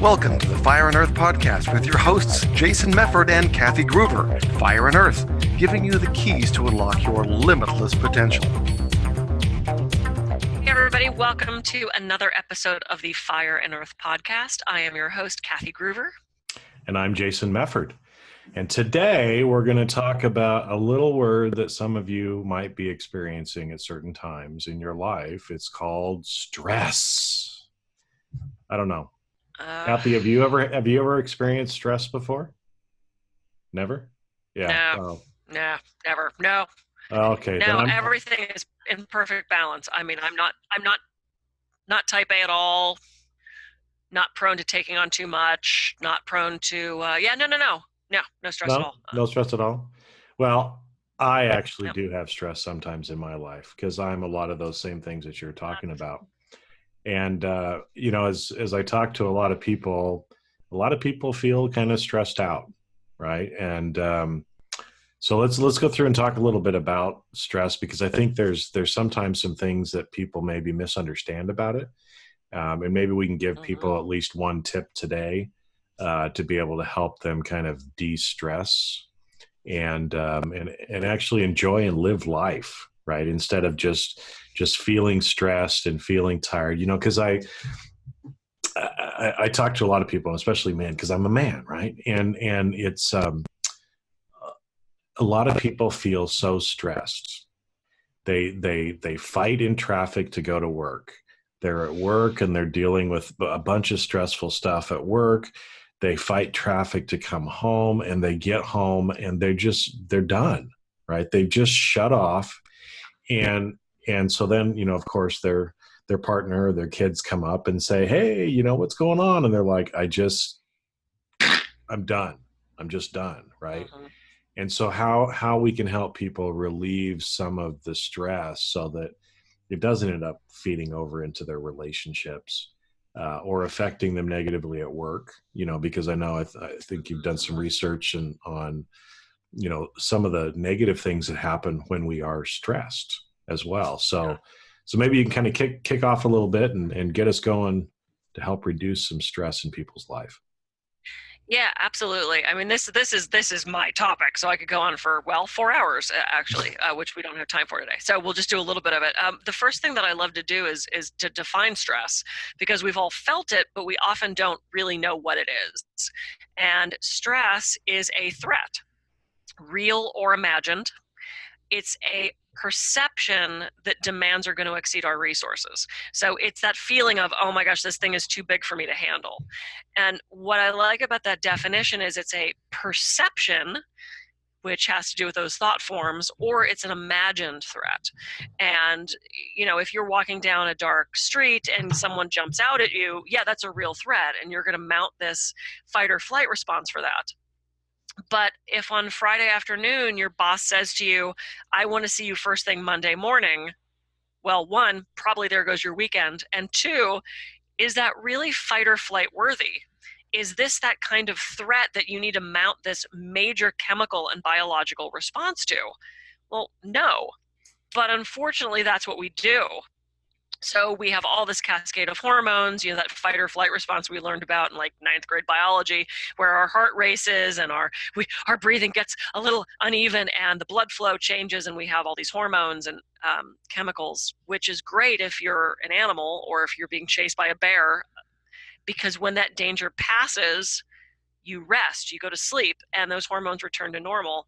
Welcome to the Fire and Earth podcast with your hosts, Jason Mefford and Kathy Gruber. Fire and Earth, giving you the keys to unlock your limitless potential. Hey everybody, welcome to another episode of the Fire and Earth podcast. I am your host, Kathy Gruber. And I'm Jason Mefford. And today we're going to talk about a little word that some of you might be experiencing at certain times in your life. It's called stress. I don't know. Kathy, have you ever experienced stress before? Never? Yeah. No, never. No. Okay. No, everything is in perfect balance. I mean, I'm not type A at all. Not prone to taking on too much. Not prone to. No stress at all. No stress at all. Well, I actually do have stress sometimes in my life because I'm a lot of those same things that you're talking about. And, as I talk to a lot of people feel kind of stressed out. Right. And so let's go through and talk a little bit about stress, because I think there's sometimes some things that people maybe misunderstand about it. And maybe we can give people at least one tip today to be able to help them kind of de-stress and actually enjoy and live life, right? Instead of just feeling stressed and feeling tired, because I talk to a lot of people, especially men, because I'm a man, right? And it's a lot of people feel so stressed. They fight in traffic to go to work. They're at work and they're dealing with a bunch of stressful stuff at work. They fight traffic to come home, and they get home and they're done, right? They've just shut off. And so then, of course, their partner or their kids come up and say, hey, what's going on? And they're like, I'm done. I'm just done. Right. And so how we can help people relieve some of the stress so that it doesn't end up feeding over into their relationships or affecting them negatively at work, because I know I think you've done some research on some of the negative things that happen when we are stressed as well. So maybe you can kind of kick off a little bit and get us going to help reduce some stress in people's life. Yeah, absolutely. I mean, this is my topic, so I could go on for 4 hours actually, which we don't have time for today. So we'll just do a little bit of it. The first thing that I love to do is to define stress, because we've all felt it, but we often don't really know what it is. And stress is a threat, real or imagined. It's a perception that demands are going to exceed our resources. So it's that feeling of, oh my gosh, this thing is too big for me to handle. And what I like about that definition is it's a perception, which has to do with those thought forms, or it's an imagined threat. And, if you're walking down a dark street and someone jumps out at you, yeah, that's a real threat. And you're going to mount this fight or flight response for that. But if on Friday afternoon your boss says to you, I want to see you first thing Monday morning, well, one, probably there goes your weekend. And two, is that really fight or flight worthy? Is this that kind of threat that you need to mount this major chemical and biological response to? Well, no. But unfortunately, that's what we do. So we have all this cascade of hormones, that fight or flight response we learned about in like 9th grade biology, where our heart races and our breathing gets a little uneven and the blood flow changes, and we have all these hormones and chemicals, which is great if you're an animal or if you're being chased by a bear, because when that danger passes, you rest, you go to sleep, and those hormones return to normal.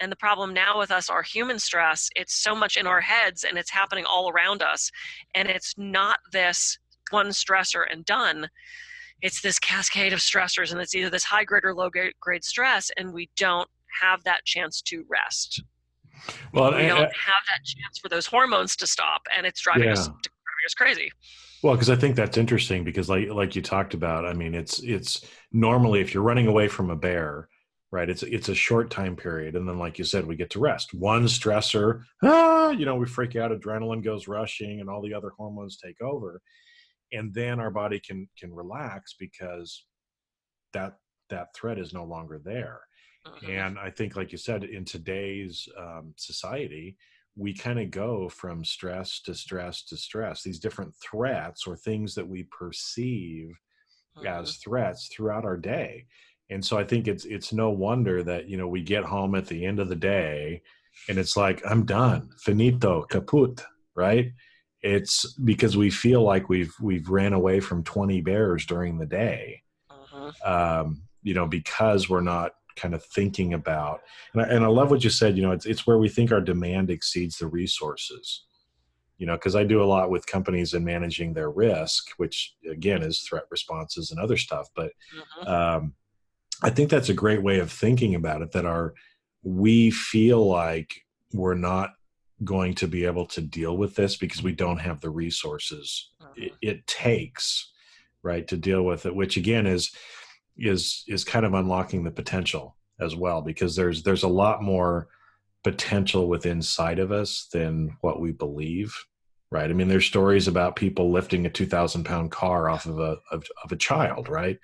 And the problem now with us, our human stress, it's so much in our heads and it's happening all around us. And it's not this one stressor and done. It's this cascade of stressors, and it's either this high grade or low grade stress, and we don't have that chance to rest. Well, we don't have that chance for those hormones to stop, and it's driving us crazy. Well, because I think that's interesting, because like you talked about, I mean, it's normally if you're running away from a bear, right, it's a short time period. And then, like you said, we get to rest. One stressor, we freak out, adrenaline goes rushing, and all the other hormones take over. And then our body can relax because that threat is no longer there. And I think, like you said, in today's society, we kind of go from stress to stress to stress, these different threats or things that we perceive as threats throughout our day. And so I think it's no wonder that, we get home at the end of the day and it's like, I'm done, finito, kaput, right? It's because we feel like we've ran away from 20 bears during the day, because we're not kind of thinking about, and I love what you said, it's where we think our demand exceeds the resources, because I do a lot with companies in managing their risk, which again is threat responses and other stuff. But I think that's a great way of thinking about it, that we feel like we're not going to be able to deal with this because we don't have the resources it takes, right, to deal with it, which again is kind of unlocking the potential as well, because there's a lot more potential within inside of us than what we believe, right? I mean, there's stories about people lifting a 2,000-pound car off of a child, right?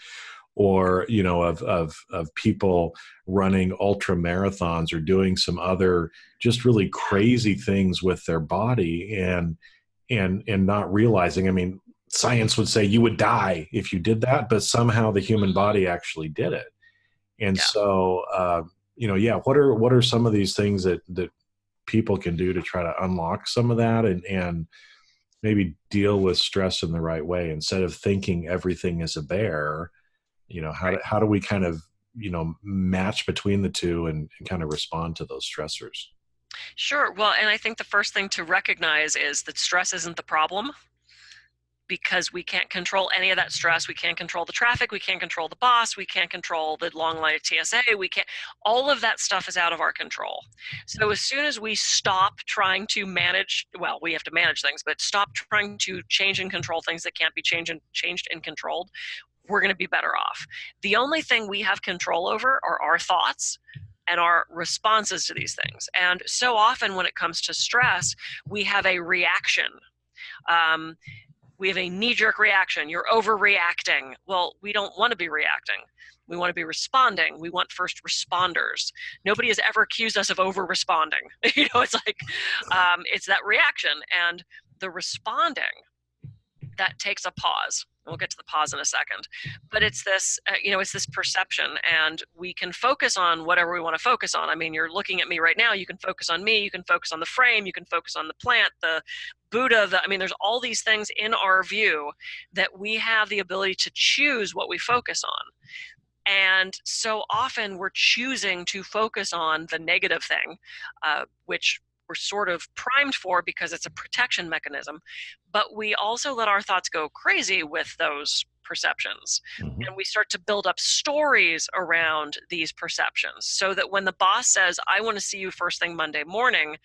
Or of people running ultra marathons or doing some other just really crazy things with their body and not realizing. I mean, science would say you would die if you did that, but somehow the human body actually did it. And so what are some of these things that people can do to try to unlock some of that and maybe deal with stress in the right way, instead of thinking everything is a bear? How do we kind of match between the two and kind of respond to those stressors? Sure. Well, and I think the first thing to recognize is that stress isn't the problem, because we can't control any of that stress. We can't control the traffic. We can't control the boss. We can't control the long line of TSA. All of that stuff is out of our control. So as soon as we stop trying to manage, well, we have to manage things, but stop trying to change and control things that can't be changed and controlled, we're going to be better off. The only thing we have control over are our thoughts and our responses to these things. And so often when it comes to stress, we have a reaction. We have a knee-jerk reaction. You're overreacting. Well, we don't want to be reacting. We want to be responding. We want first responders. Nobody has ever accused us of over-responding. It's like, it's that reaction. And the responding, that takes a pause. We'll get to the pause in a second. But it's this, it's this perception, and we can focus on whatever we want to focus on. I mean, you're looking at me right now. You can focus on me. You can focus on the frame. You can focus on the plant, the Buddha. There's all these things in our view that we have the ability to choose what we focus on. And so often we're choosing to focus on the negative thing, which we're sort of primed for because it's a protection mechanism, but we also let our thoughts go crazy with those perceptions. And we start to build up stories around these perceptions, so that when the boss says, I want to see you first thing Monday morning,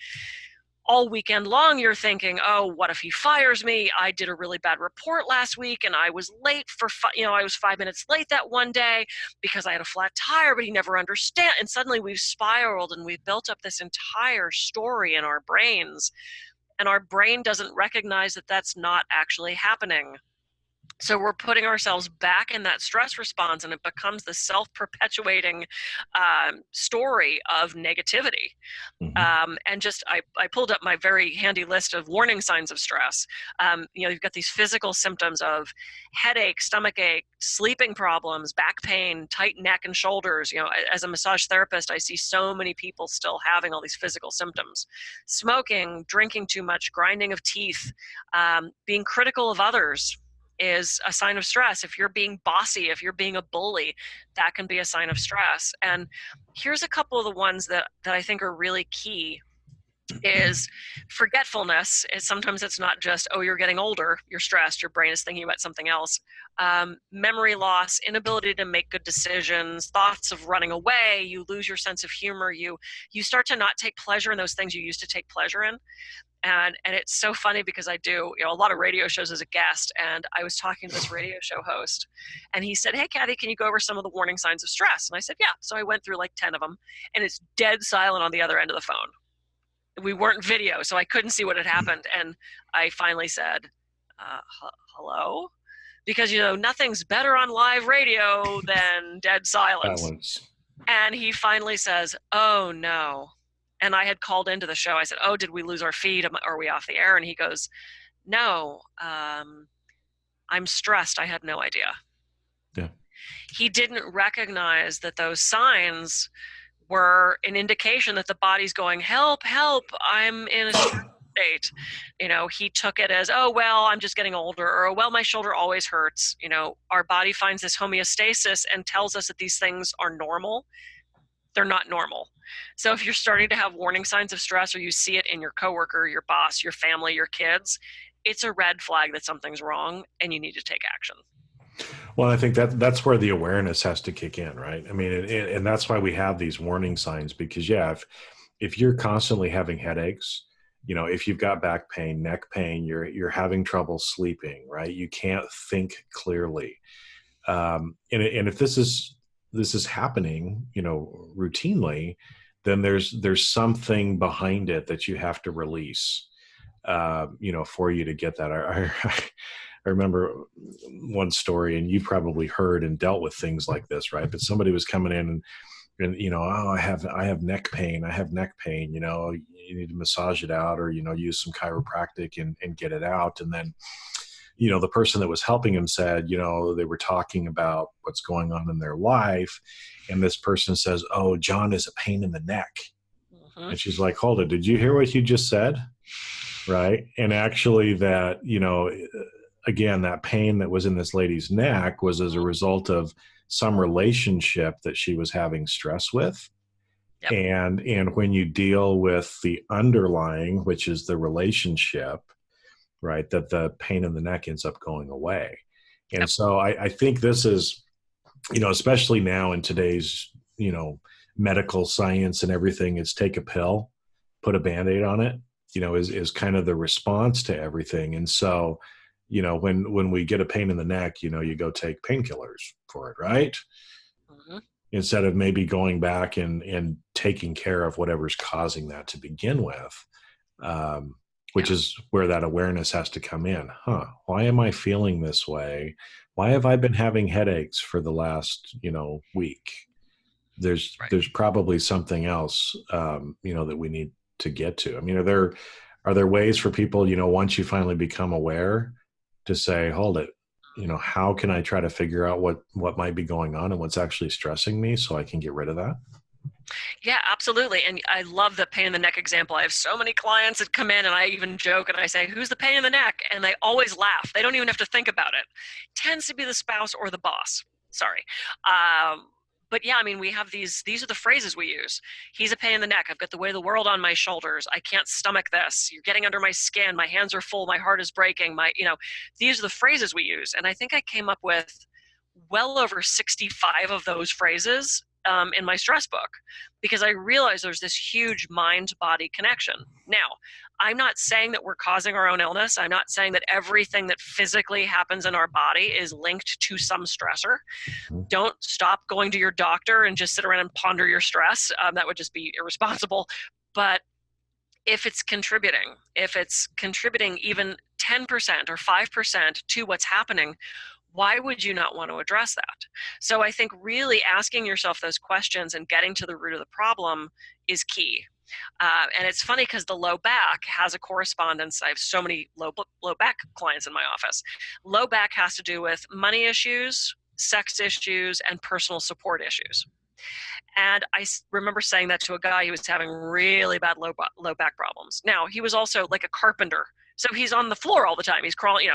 all weekend long you're thinking, oh, what if he fires me? I did a really bad report last week and I was late I was 5 minutes late that one day because I had a flat tire, but he never understand. And suddenly we've spiraled and we've built up this entire story in our brains, and our brain doesn't recognize that that's not actually happening. So we're putting ourselves back in that stress response, and it becomes the self-perpetuating story of negativity. And just, I pulled up my very handy list of warning signs of stress. You've got these physical symptoms of headache, stomach ache, sleeping problems, back pain, tight neck and shoulders. As a massage therapist, I see so many people still having all these physical symptoms. Smoking, drinking too much, grinding of teeth, being critical of others is a sign of stress. If you're being bossy, if you're being a bully, that can be a sign of stress. And here's a couple of the ones that I think are really key. Is forgetfulness. Sometimes it's not just, oh, you're getting older, you're stressed, your brain is thinking about something else. Memory loss, inability to make good decisions, thoughts of running away, you lose your sense of humor, you start to not take pleasure in those things you used to take pleasure in. And it's so funny because I do a lot of radio shows as a guest, and I was talking to this radio show host, and he said, hey, Kathy, can you go over some of the warning signs of stress? And I said, yeah. So I went through like 10 of them, and it's dead silent on the other end of the phone. We weren't video, so I couldn't see what had happened. And I finally said, hello? Because, nothing's better on live radio than dead silence. And he finally says, oh, no. And I had called into the show. I said, oh, did we lose our feed? Are we off the air? And he goes, no, I'm stressed. I had no idea. Yeah. He didn't recognize that those signs were an indication that the body's going, help, help, I'm in a stress state. He took it as, oh, well, I'm just getting older, or, oh, well, my shoulder always hurts. Our body finds this homeostasis and tells us that these things are normal. They're not normal. So if you're starting to have warning signs of stress, or you see it in your coworker, your boss, your family, your kids, it's a red flag that something's wrong and you need to take action. Well, I think that's where the awareness has to kick in, right? I mean, and that's why we have these warning signs, because if you're constantly having headaches, if you've got back pain, neck pain, you're having trouble sleeping, right? You can't think clearly. And if this is happening, routinely, then there's something behind it that you have to release, for you to get that. I remember one story, and you probably heard and dealt with things like this, right? But somebody was coming in and oh, I have neck pain. I have neck pain. You need to massage it out, or use some chiropractic and get it out. And then, the person that was helping him said, they were talking about what's going on in their life, and this person says, "Oh, John is a pain in the neck." Mm-hmm. And she's like, "Hold it. Did you hear what you just said?" Right? And actually, that again, that pain that was in this lady's neck was as a result of some relationship that she was having stress with. Yep. And when you deal with the underlying, which is the relationship, right, that the pain in the neck ends up going away. And Yep. so I think this is, especially now in today's, medical science and everything, it's take a pill, put a Band-Aid on it, is kind of the response to everything. And so, when we get a pain in the neck, you go take painkillers for it, right? Mm-hmm. Instead of maybe going back and taking care of whatever's causing that to begin with, which is where that awareness has to come in. Why am I feeling this way? Why have I been having headaches for the last, week? There's probably something else, that we need to get to. I mean, are there ways for people, once you finally become aware, to say, hold it, how can I try to figure out what might be going on and what's actually stressing me so I can get rid of that? Yeah, absolutely. And I love the pain in the neck example. I have so many clients that come in, and I even joke and I say, who's the pain in the neck? And they always laugh. They don't even have to think about it. Tends to be the spouse or the boss. Sorry. But yeah, I mean, we have these are the phrases we use. He's a pain in the neck. I've got the weight of the world on my shoulders. I can't stomach this. You're getting under my skin. My hands are full. My heart is breaking. These are the phrases we use. And I think I came up with well over 65 of those phrases in my stress book, because I realized there's this huge mind-body connection. Now, I'm not saying that we're causing our own illness. I'm not saying that everything that physically happens in our body is linked to some stressor. Don't stop going to your doctor and just sit around and ponder your stress. That would just be irresponsible. But if it's contributing even 10% or 5% to what's happening, why would you not want to address that? So I think really asking yourself those questions and getting to the root of the problem is key. And it's funny because the low back has a correspondence. I have so many low back clients in my office. Low back has to do with money issues, sex issues, and personal support issues. And I remember saying that to a guy who was having really bad low back problems. Now, he was also like a carpenter. So he's on the floor all the time. He's crawling,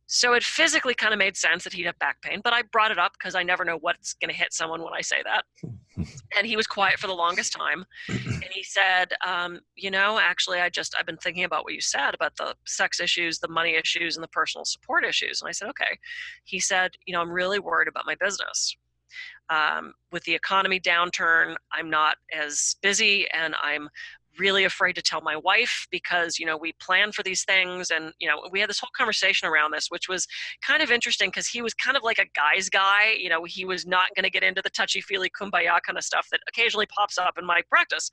So it physically kind of made sense that he'd have back pain, but I brought it up because I never know what's going to hit someone when I say that. And he was quiet for the longest time. And he said, actually, I've been thinking about what you said about the sex issues, the money issues, and the personal support issues. And I said, okay. He said, I'm really worried about my business. With the economy downturn, I'm not as busy, and I'm really afraid to tell my wife because, we plan for these things. And, we had this whole conversation around this, which was kind of interesting because he was kind of like a guy's guy. He was not going to get into the touchy-feely kumbaya kind of stuff that occasionally pops up in my practice.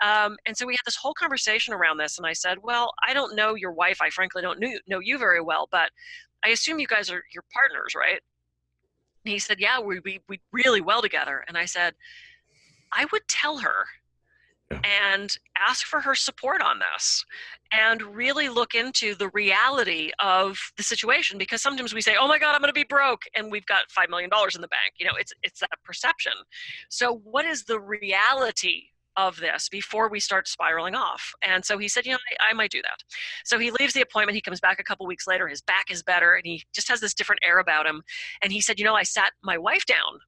And so we had this whole conversation around this. And I said, well, I don't know your wife. I frankly don't know you very well, but I assume you guys are your partners, right? And he said, yeah, we really well together. And I said, I would tell her and ask for her support on this and really look into the reality of the situation, because sometimes we say, oh my God, I'm going to be broke, and we've got $5 million in the bank. It's that perception. So what is the reality of this before we start spiraling off? And so he said, I might do that. So he leaves the appointment. He comes back a couple weeks later. His back is better, and he just has this different air about him. And he said, I sat my wife down,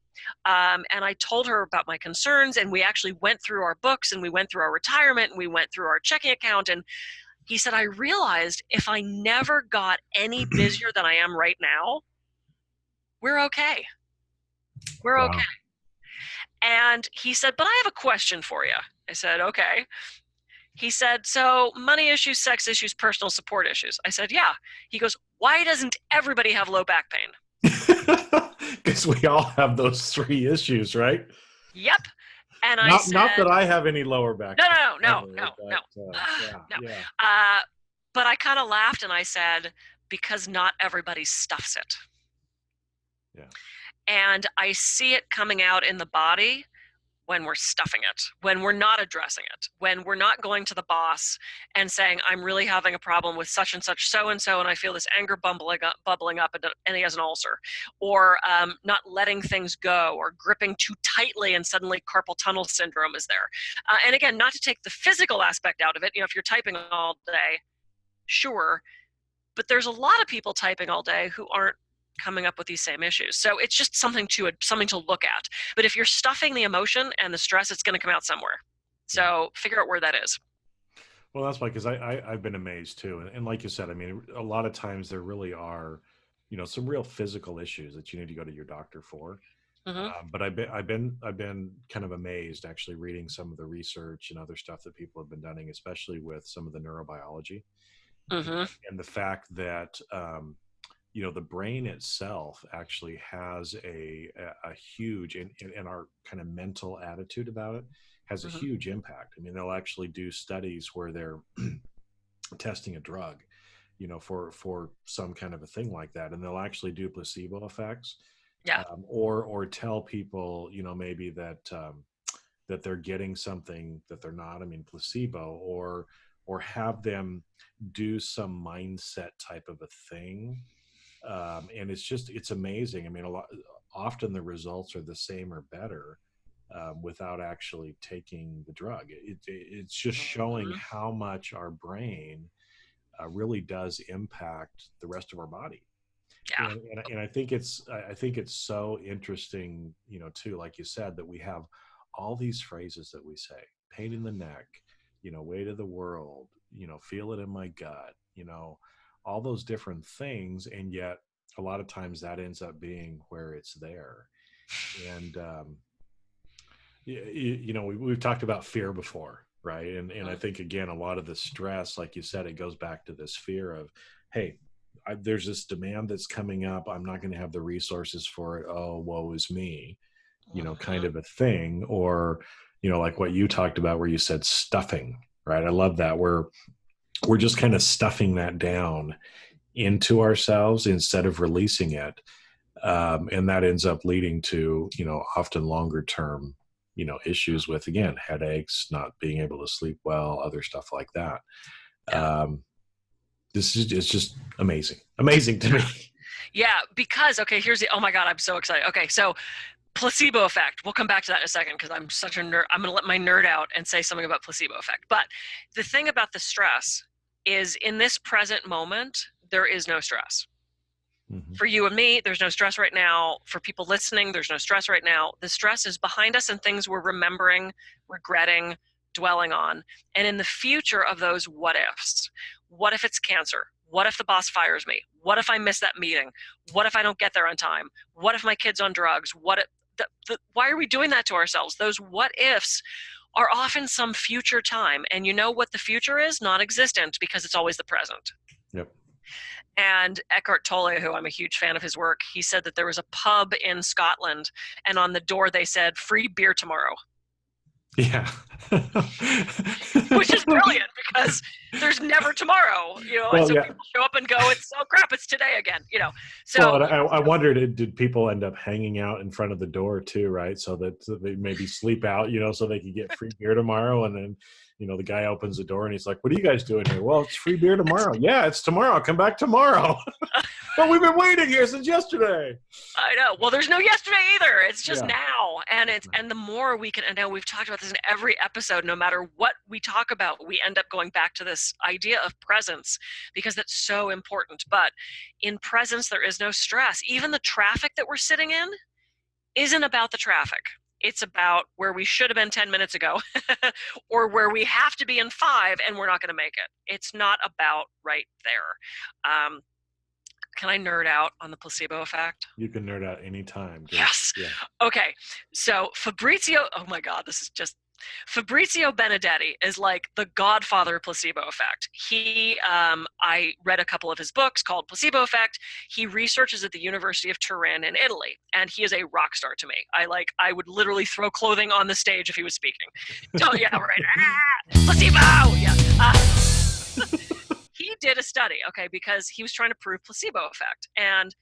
and I told her about my concerns, and we actually went through our books, and we went through our retirement, and we went through our checking account. And he said, I realized if I never got any busier than I am right now, we're okay. We're Wow. okay. And he said, but I have a question for you. I said, okay. He said, so money issues, sex issues, personal support issues. I said, yeah. He goes, why doesn't everybody have low back pain? Because we all have those 3 issues, right? Yep. And I not, said, not that I have any lower back pain. No. Yeah. But I kind of laughed and I said, because not everybody stuffs it. Yeah. And I see it coming out in the body when we're stuffing it, when we're not addressing it, when we're not going to the boss and saying, I'm really having a problem with such and such so-and-so, and I feel this anger bubbling up, and he has an ulcer, or not letting things go, or gripping too tightly, and suddenly carpal tunnel syndrome is there. And again, not to take the physical aspect out of it, if you're typing all day, sure, but there's a lot of people typing all day who aren't coming up with these same issues. So it's just something to look at. But if you're stuffing the emotion and the stress, it's going to come out somewhere. So figure out where that is. Well, that's why, because I've been amazed too. And like you said, I mean, a lot of times there really are, some real physical issues that you need to go to your doctor for. Mm-hmm. But I've been kind of amazed, actually, reading some of the research and other stuff that people have been doing, especially with some of the neurobiology, Mm-hmm. and the fact that the brain itself actually has a huge, in our kind of mental attitude about it, has a Mm-hmm. huge impact. I mean, they'll actually do studies where they're testing a drug, for some kind of a thing like that, and they'll actually do placebo effects, Yeah. or tell people, maybe that that they're getting something that they're not. I mean, placebo, or have them do some mindset type of a thing. And it's amazing. I mean, often the results are the same or better without actually taking the drug. It's just showing Mm-hmm. how much our brain really does impact the rest of our body. Yeah. And I think it's so interesting, too, like you said, that we have all these phrases that we say: pain in the neck, weight of the world, feel it in my gut, all those different things. And yet a lot of times that ends up being where it's there. And we've talked about fear before, right? And I think, again, a lot of the stress, like you said, it goes back to this fear of, hey, there's this demand that's coming up, I'm not going to have the resources for it, oh, woe is me, kind of a thing. Or like what you talked about, where you said stuffing, right? I love that. We're just kind of stuffing that down into ourselves instead of releasing it. And that ends up leading to, often longer term, issues with, again, headaches, not being able to sleep well, other stuff like that. Yeah. It's just amazing to me. Yeah, because, okay, oh my God, I'm so excited. Okay, so placebo effect. We'll come back to that in a second, because I'm such a nerd. I'm going to let my nerd out and say something about placebo effect. But the thing about the stress is, in this present moment, there is no stress. Mm-hmm. For you and me, there's no stress right now. For people listening, there's no stress right now. The stress is behind us and things we're remembering, regretting, dwelling on. And in the future of those what ifs, what if it's cancer? What if the boss fires me? What if I miss that meeting? What if I don't get there on time? What if my kid's on drugs? Why are we doing that to ourselves? Those what ifs are often some future time. And you know what the future is? Non-existent, because it's always the present. Yep. And Eckhart Tolle, who I'm a huge fan of his work, he said that there was a pub in Scotland, and on the door they said, free beer tomorrow. Yeah. which is brilliant because there's never tomorrow, and Well, so yeah. people show up and go, oh crap, it's today again, Well, so and I wondered, did people end up hanging out in front of the door too, right? So they maybe sleep out, so they could get free beer tomorrow. And then, the guy opens the door and he's like, "What are you guys doing here?" "Well, it's free beer tomorrow." "Yeah, it's tomorrow. I'll come back tomorrow." "But we've been waiting here since yesterday." I know. Well, there's no yesterday either. It's just Yeah. now. And the more we can, I know we've talked about this in every episode, no matter what we talk about, we end up going back to this idea of presence because that's so important. But in presence, there is no stress. Even the traffic that we're sitting in isn't about the traffic. It's about where we should have been 10 minutes ago or where we have to be in 5 and we're not going to make it. It's not about right there. Can I nerd out on the placebo effect? You can nerd out anytime. Yes. Yeah. Okay. So Fabrizio, oh my God, this is just, Fabrizio Benedetti is like the godfather of placebo effect. I read a couple of his books called Placebo Effect. He researches at the University of Turin in Italy, and he is a rock star to me. I would literally throw clothing on the stage if he was speaking. Yeah, right. Placebo. Yeah. He did a study, okay, because he was trying to prove placebo effect. And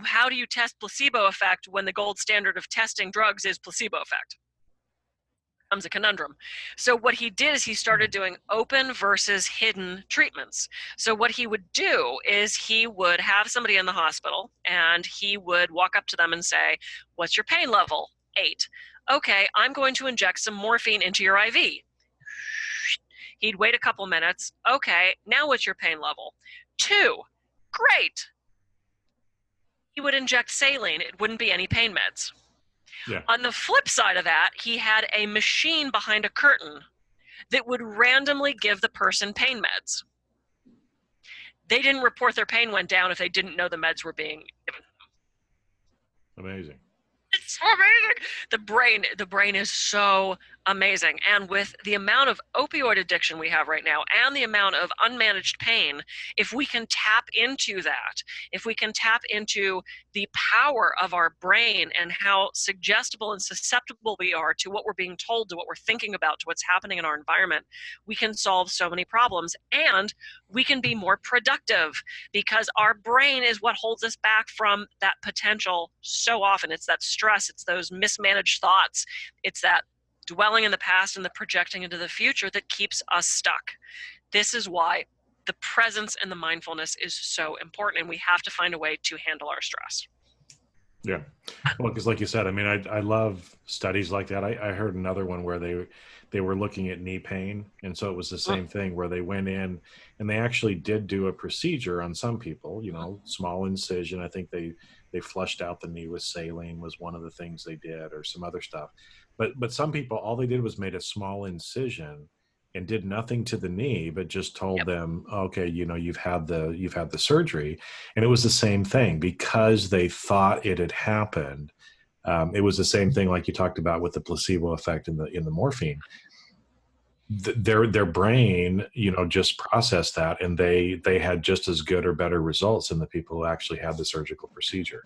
how do you test placebo effect when the gold standard of testing drugs is placebo effect? Becomes a conundrum. So what he did is he started doing open versus hidden treatments. So what he would do is he would have somebody in the hospital and he would walk up to them and say, "What's your pain level?" 8. "Okay, I'm going to inject some morphine into your IV." He'd wait a couple minutes. "Okay, now what's your pain level?" 2. "Great." He would inject saline. It wouldn't be any pain meds. Yeah. On the flip side of that, he had a machine behind a curtain that would randomly give the person pain meds. They didn't report their pain went down if they didn't know the meds were being given. Amazing. It's so amazing. The brain is so amazing. And with the amount of opioid addiction we have right now and the amount of unmanaged pain, if we can tap into that, if we can tap into the power of our brain and how suggestible and susceptible we are to what we're being told, to what we're thinking about, to what's happening in our environment, we can solve so many problems and we can be more productive because our brain is what holds us back from that potential so often. It's that stress, it's those mismanaged thoughts, it's that dwelling in the past and the projecting into the future that keeps us stuck. This is why the presence and the mindfulness is so important, and we have to find a way to handle our stress. Yeah. Well, because like you said, I mean, I love studies like that. I heard another one where they were looking at knee pain. And so it was the same thing where they went in and they actually did do a procedure on some people, small incision. I think they flushed out the knee with saline was one of the things they did, or some other stuff. But some people, all they did was made a small incision and did nothing to the knee, but just told them, "Okay, you've had the surgery." And it was the same thing because they thought it had happened. It was the same thing like you talked about with the placebo effect in the morphine. Their brain, just processed that, and they had just as good or better results than the people who actually had the surgical procedure.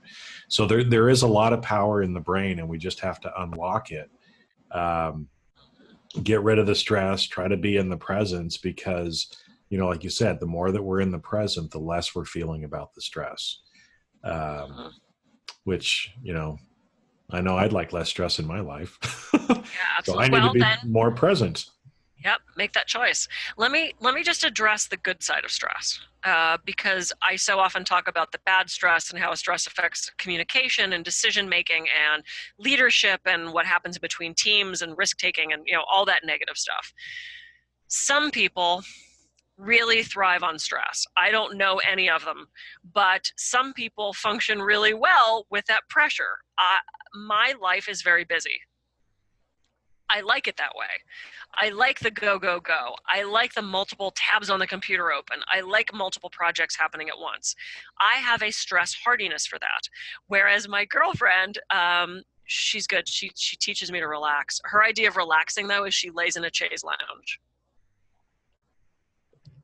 So there is a lot of power in the brain, and we just have to unlock it. Get rid of the stress, try to be in the presence, because, like you said, the more that we're in the present, the less we're feeling about the stress. Which, I know I'd like less stress in my life. Yeah, absolutely. So I need to be more present. Yep, make that choice. Let me just address the good side of stress, because I so often talk about the bad stress and how stress affects communication and decision making and leadership and what happens between teams and risk taking and all that negative stuff. Some people really thrive on stress. I don't know any of them, but some people function really well with that pressure. My life is very busy. I like it that way. I like the go, go, go. I like the multiple tabs on the computer open. I like multiple projects happening at once. I have a stress hardiness for that. Whereas my girlfriend, she's good. She teaches me to relax. Her idea of relaxing, though, is she lays in a chaise lounge.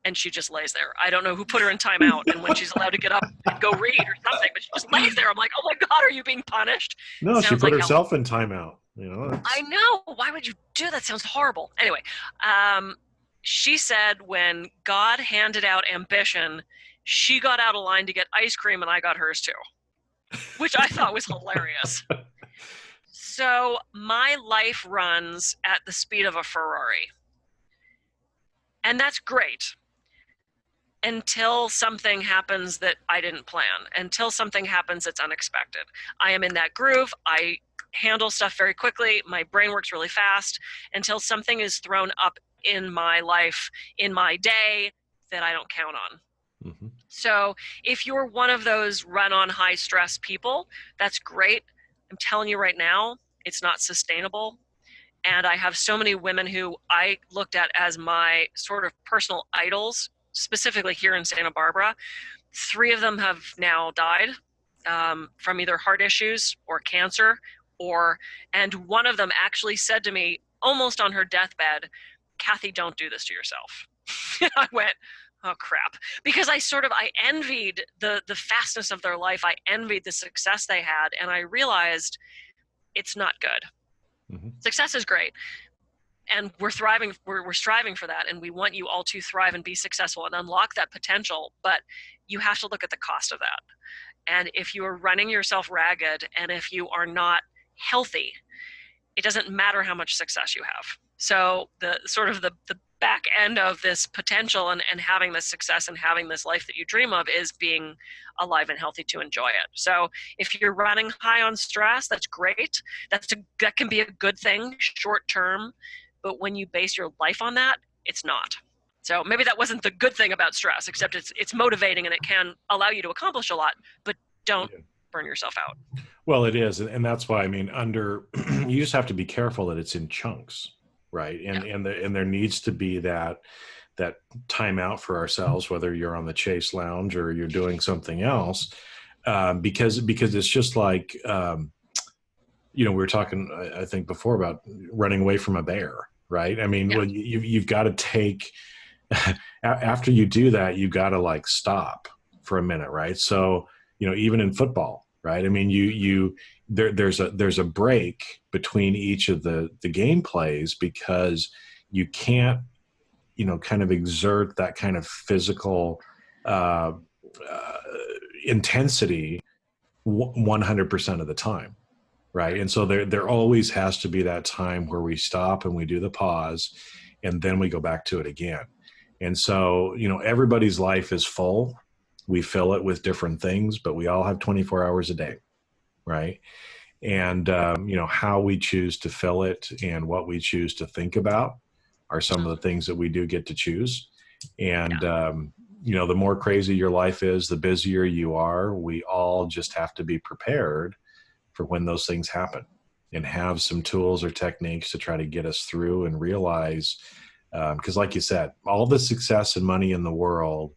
And she just lays there. I don't know who put her in timeout and when she's allowed to get up and go read or something, but she just lays there. I'm like, oh my God, are you being punished? No, she put herself in timeout. I know. Why would you do that? Sounds horrible. Anyway, she said when God handed out ambition, she got out of line to get ice cream and I got hers too, which I thought was hilarious. So my life runs at the speed of a Ferrari. And that's great until something happens that I didn't plan, until something happens that's unexpected. I am in that groove. I handle stuff very quickly. My brain works really fast until something is thrown up in my life, in my day, that I don't count on. Mm-hmm. So if you're one of those run on high stress people, that's great. I'm telling you right now, it's not sustainable. And I have so many women who I looked at as my sort of personal idols, specifically here in Santa Barbara. 3 of them have now died from either heart issues or cancer, and one of them actually said to me almost on her deathbed, Kathy, don't do this to yourself. I went, oh crap, because I envied the fastness of their life. I envied the success they had, and I realized it's not good. Mm-hmm. Success is great, and we're striving for that, and we want you all to thrive and be successful and unlock that potential, but you have to look at the cost of that. And if you are running yourself ragged, and if you are not healthy, it doesn't matter how much success you have. So the back end of this potential and having this success and having this life that you dream of is being alive and healthy to enjoy it. So if you're running high on stress, that's great. That can be a good thing short term, but when you base your life on that, it's not. So maybe that wasn't the good thing about stress, except it's motivating and it can allow you to accomplish a lot, but don't burn yourself out. Well, it is. And that's why, you just have to be careful that it's in chunks, right? And there needs to be that time out for ourselves, whether you're on the Chase Lounge or you're doing something else, because it's just like, we were talking, I think before, about running away from a bear, right? Well, you've got to take, after you do that, you've got to stop for a minute, right? So, even in football, right? There's a break between each of the game plays, because you can't, kind of exert that kind of physical intensity 100% of the time, right? And so there always has to be that time where we stop and we do the pause, and then we go back to it again. And so, everybody's life is full. We fill it with different things, but we all have 24 hours a day, right? And, how we choose to fill it and what we choose to think about are some of the things that we do get to choose. And, the more crazy your life is, the busier you are. We all just have to be prepared for when those things happen and have some tools or techniques to try to get us through and realize, because like you said, all the success and money in the world,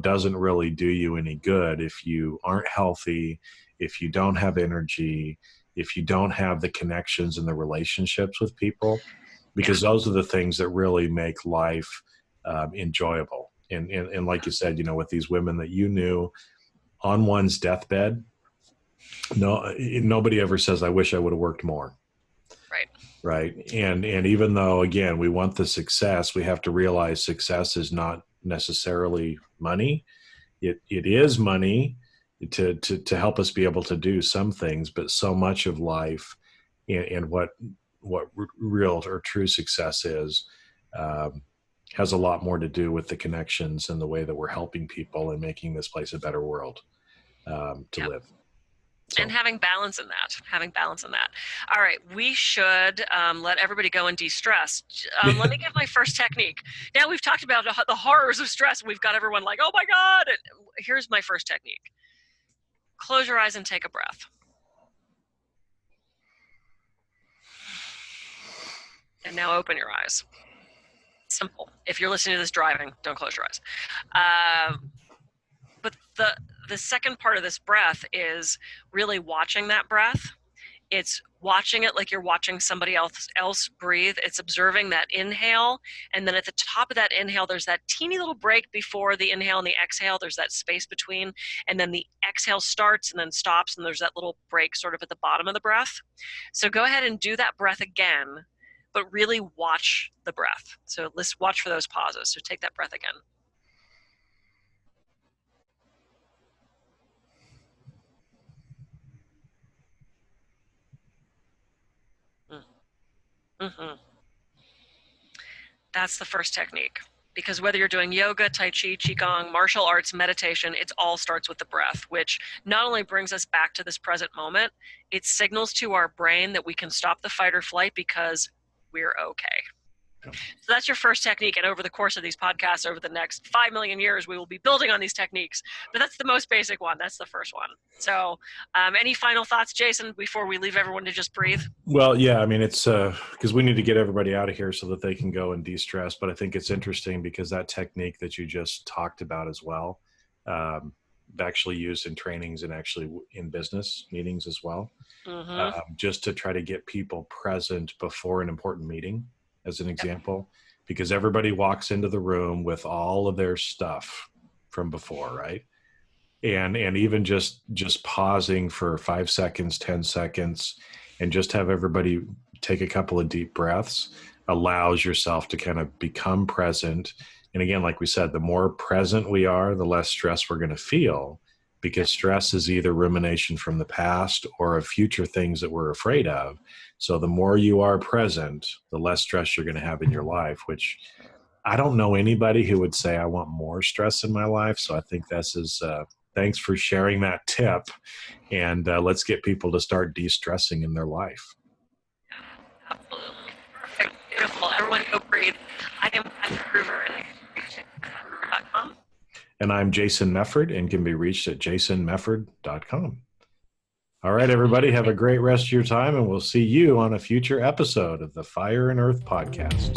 doesn't really do you any good if you aren't healthy, if you don't have energy, if you don't have the connections and the relationships with people, because those are the things that really make life enjoyable. And like you said, with these women that you knew on one's deathbed, nobody ever says, I wish I would have worked more. Right. And even though, again, we want the success, we have to realize success is not necessarily money. It is money to help us be able to do some things, but so much of life and what real or true success is, has a lot more to do with the connections and the way that we're helping people and making this place a better world to live. So. And having balance in that. All right, we should let everybody go and de-stress. Let me give my first technique. Now we've talked about the horrors of stress. We've got everyone like, oh my God. And here's my first technique. Close your eyes and take a breath. And now open your eyes. Simple. If you're listening to this driving, don't close your eyes. But the second part of this breath is really watching that breath. It's watching it like you're watching somebody else breathe. It's observing that inhale, and then at the top of that inhale, there's that teeny little break before the inhale and the exhale. There's that space between, and then the exhale starts and then stops, and there's that little break sort of at the bottom of the breath. So go ahead and do that breath again, but really watch the breath. So let's watch for those pauses. So take that breath again. Mm-hmm. That's the first technique. Because whether you're doing yoga, Tai Chi, Qigong, martial arts, meditation, it all starts with the breath, which not only brings us back to this present moment, it signals to our brain that we can stop the fight or flight because we're okay. So that's your first technique. And over the course of these podcasts, over the next 5 million years, we will be building on these techniques. But that's the most basic one. That's the first one. So any final thoughts, Jason, before we leave everyone to just breathe? Well, yeah, I mean, it's because we need to get everybody out of here so that they can go and de-stress. But I think it's interesting because that technique that you just talked about as well, actually used in trainings and actually in business meetings as well, just to try to get people present before an important meeting, as an example, because everybody walks into the room with all of their stuff from before, right? And even just pausing for 5 seconds, 10 seconds, and just have everybody take a couple of deep breaths allows yourself to kind of become present. And again, like we said, the more present we are, the less stress we're going to feel, because stress is either rumination from the past or of future things that we're afraid of. So the more you are present, the less stress you're going to have in your life, which I don't know anybody who would say, I want more stress in my life. So I think this is, thanks for sharing that tip. And let's get people to start de-stressing in their life. Absolutely. Perfect. Beautiful. Everyone go breathe. I am Kathy Gruber. And I'm Jason Mefford and can be reached at jasonmefford.com. All right, everybody, have a great rest of your time, and we'll see you on a future episode of the Fire and Earth podcast.